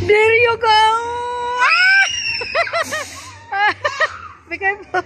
There you go! Be careful.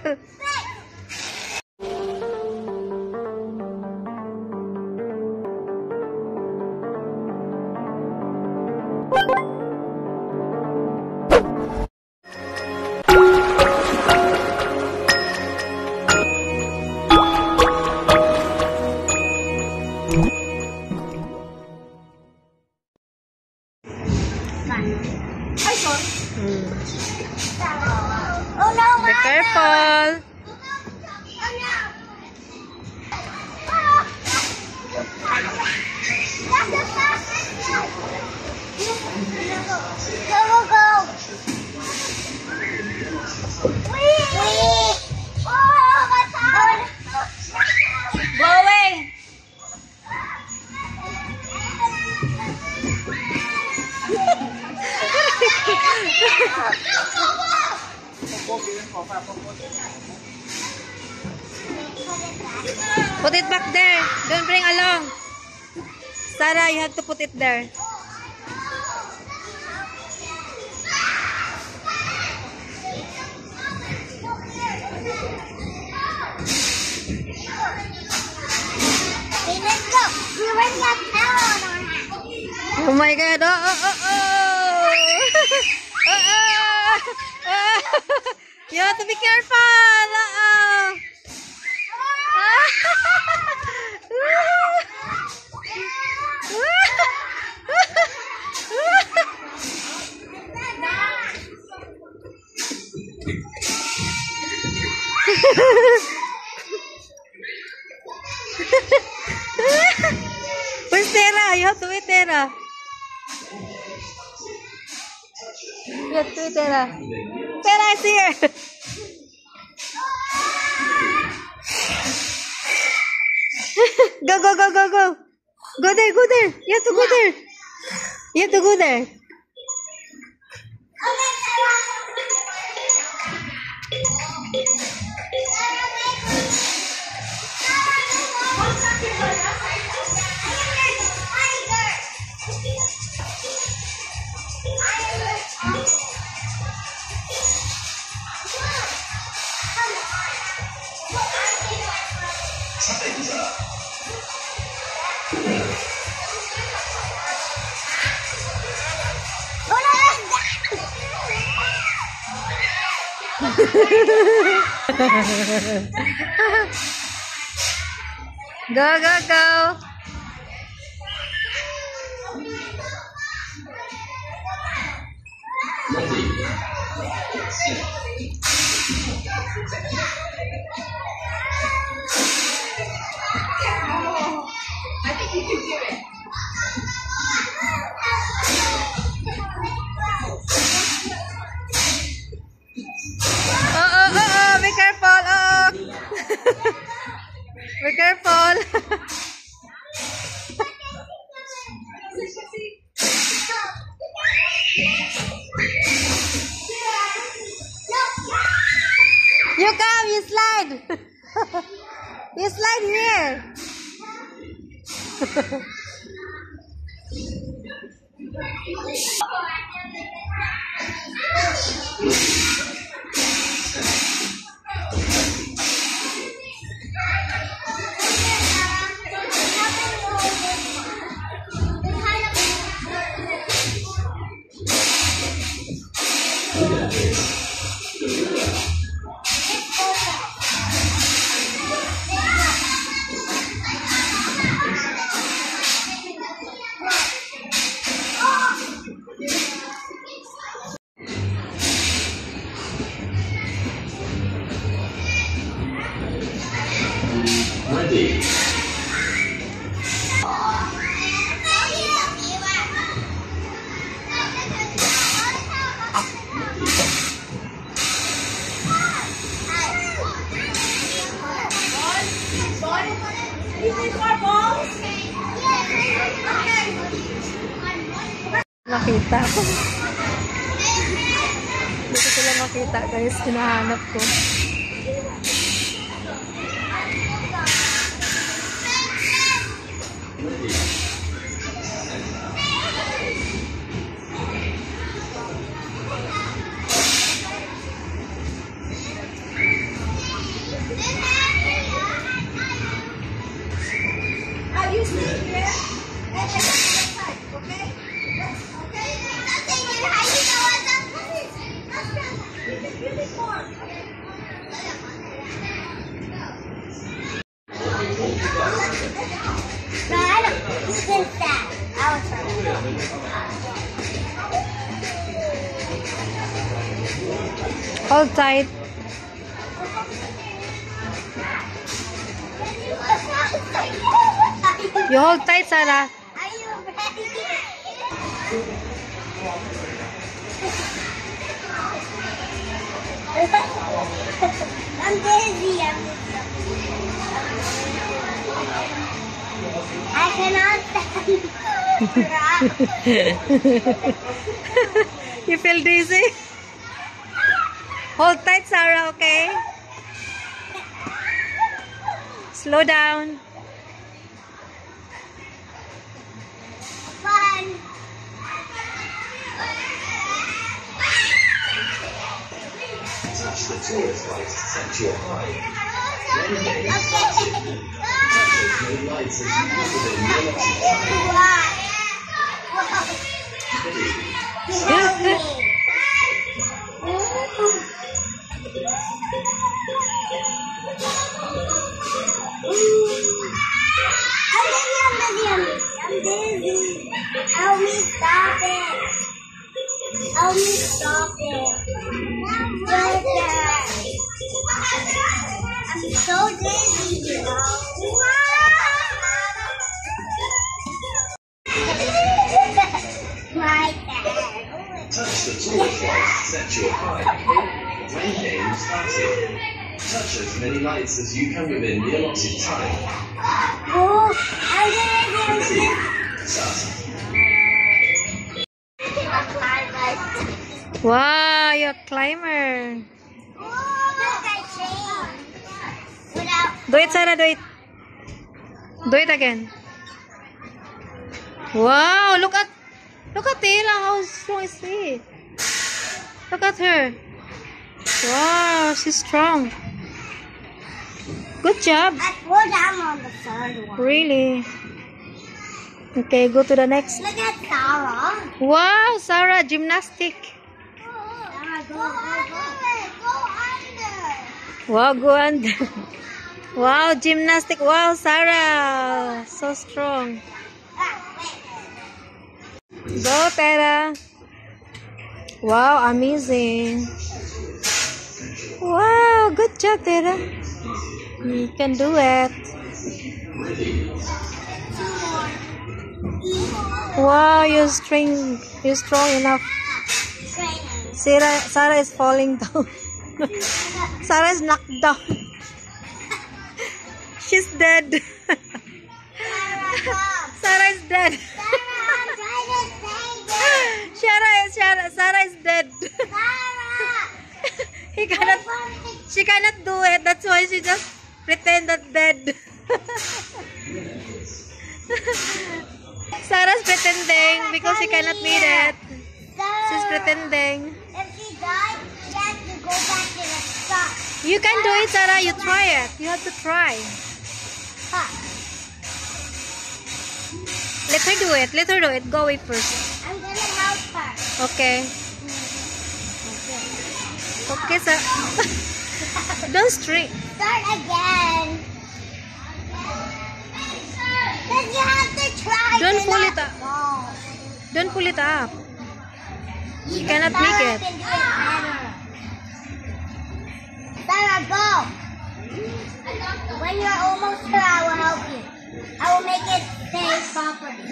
Be careful. Blowing. Put it back there. Don't bring along. Sarah, you have to put it there. Oh my God. Oh, oh, oh, oh. Oh, oh. You have to be careful. Uh-oh. Where's Tara? You have to wait, Tara. You have to wait, Tara. Tara is here. Go, go, go, go, go. Go there, go there. You have to go there. You have to go there. Go, go, go. I think you can do it. Be careful. Oh. Be careful. You come, you slide. You slide here. Ready. Nakita ko. Dito ko lang makita guys, hinahanap ko. Hold tight. You hold tight, Sarah. Are you ready? I'm dizzy. I cannot stand. You feel dizzy? Hold tight, Sarah, okay? Slow down. Fun. Touch the tourist lights to set your height. Okay. Touch as many lights as you can within your allotted time. I'm dizzy. Help me stop it. Help me stop it. I'm so dizzy. My dad. Touch the tourist lights to set your height. When game started. Touch as many lights as you can within the allotted time. Oh, I'm gonna Start. Wow, you're a climber. Do it, Sarah, do it. Do it again. Wow, look at Taylor. How strong is she? Look at her. Wow, she's strong. Good job. I fall down on the third one. Really? Okay, go to the next. Look at Sarah. Wow, Sarah, gymnastic. Sarah, go under. Wow, go under. Wow, gymnastic. Wow, Sarah. So strong. Go, Tara. Wow, amazing. Wow, good job, Tara. You can do it. Wow, you're strong enough. Sarah is falling down. Sarah is knocked down. She's dead. Sarah is dead. Sarah is dead. She cannot do it. That's why she just pretend that dead. Sarah's pretending because she cannot beat it. She's pretending. If she dies, she has to go back to the start. You can do it, Sarah. You try it. You have to try. Let her do it. Let her do it. Go away first. I'm gonna help her. Okay. Okay, sir. Don't string. Start again. Then you have to try. Don't to pull not it up. fall. Don't pull it up. You cannot Sarah make it. can do it better. Sarah, go. When you're almost here, I will help you. I will make it stay properly.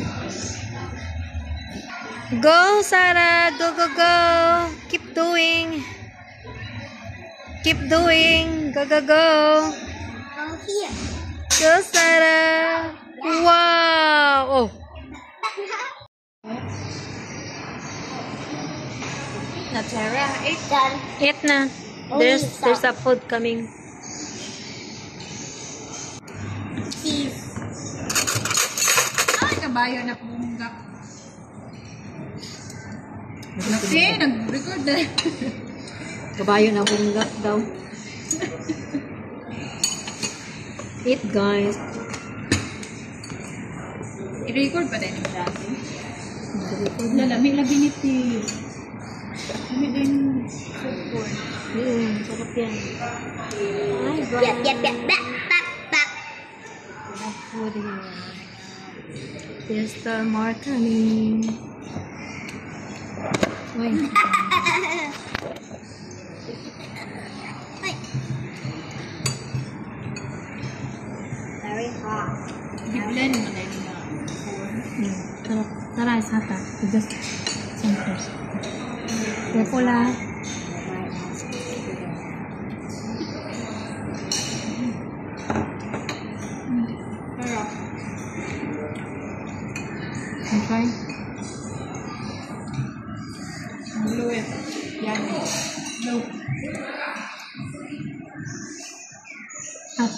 Go, Sarah. Go, go, go. Keep doing. Keep doing. Go, go, go. Go here. Go, Sarah. Wow. Oh. Now, Sarah, it's done. Eat na. There's a food coming. Cheese. Ay, kabayo na pumunggak. Kasi, nag-record na. Kabayo na bunga daw. Eat, guys. I-record pa din yung dati. Lalami-labi niti. Kami din food corn. Sarap yan. Ay, Yep, yep, yep. Back, back, back. food here. There's the more coming. Wait. Very hot. Biglan mo na yun na. Tara, it's hot. It's just sometimes. Careful lah. Okay. Blow it. Yan. Blow. Hot.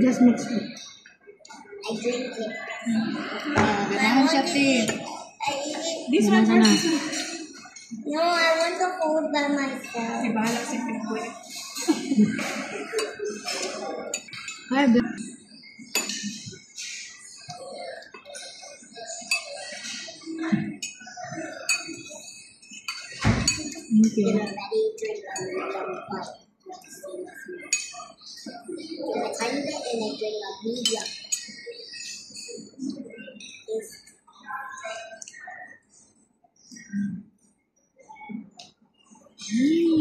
Just mix it. I drink it. Ganahan siya, te. I eat it. This one Ganahan first. na. No, I want to hold by myself. Si bahala si Pinoy. Ay, okay. Get ready, drink a medium cup. Get a tiny bit and then drink a medium.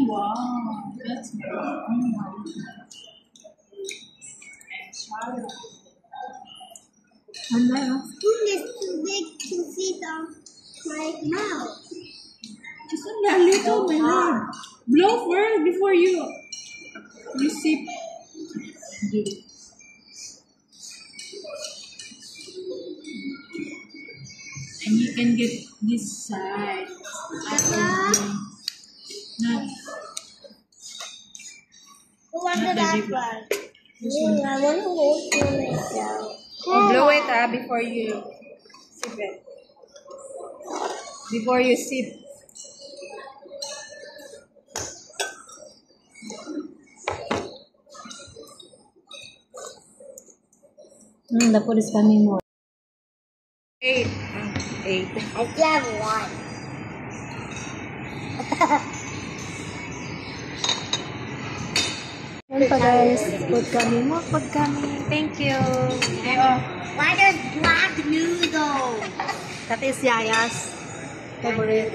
Wow. That's And then, Spoon is too big to fit on my mouth. just a little, my lord. Blow first before you sip. And you can get this side. Not Who wanted that one? I want to hold for myself. blow it before you sip it. Before you sip. the food is coming more. 8. 8. I still have one. Yan pa guys, food coming, more food coming. Thank you. Okay, oh. Why there's black noodle? That is Yaya's favorite.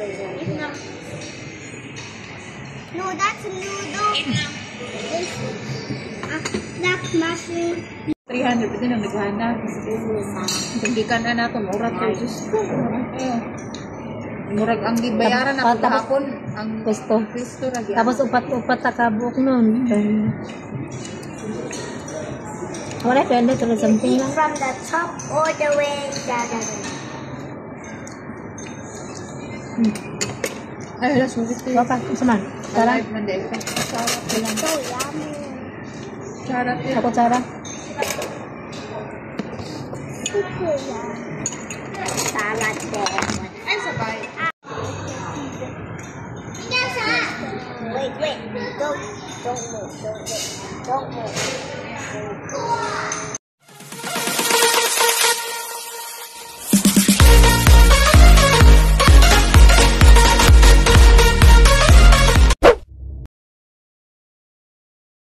No, that's noodle. That's mushroom. 300 din ang naghahanap. Hindi ka na nato, murag ko. Diyos ko. Murag ang gibayaran na Tapos- paghapon. Ang Pwesto. Kristo na gyud. Tapos upat-upat na kabuk nun. Wala, pwede to something Eat lang. from the top all the way down. Ay, wala, sorry. Wapa, usaman. Tara, Alive man dahil. Sarap lang. So yummy. Sarap yun. ako Tara. Salad there. Ay, sabay. Wait, don't move, don't move.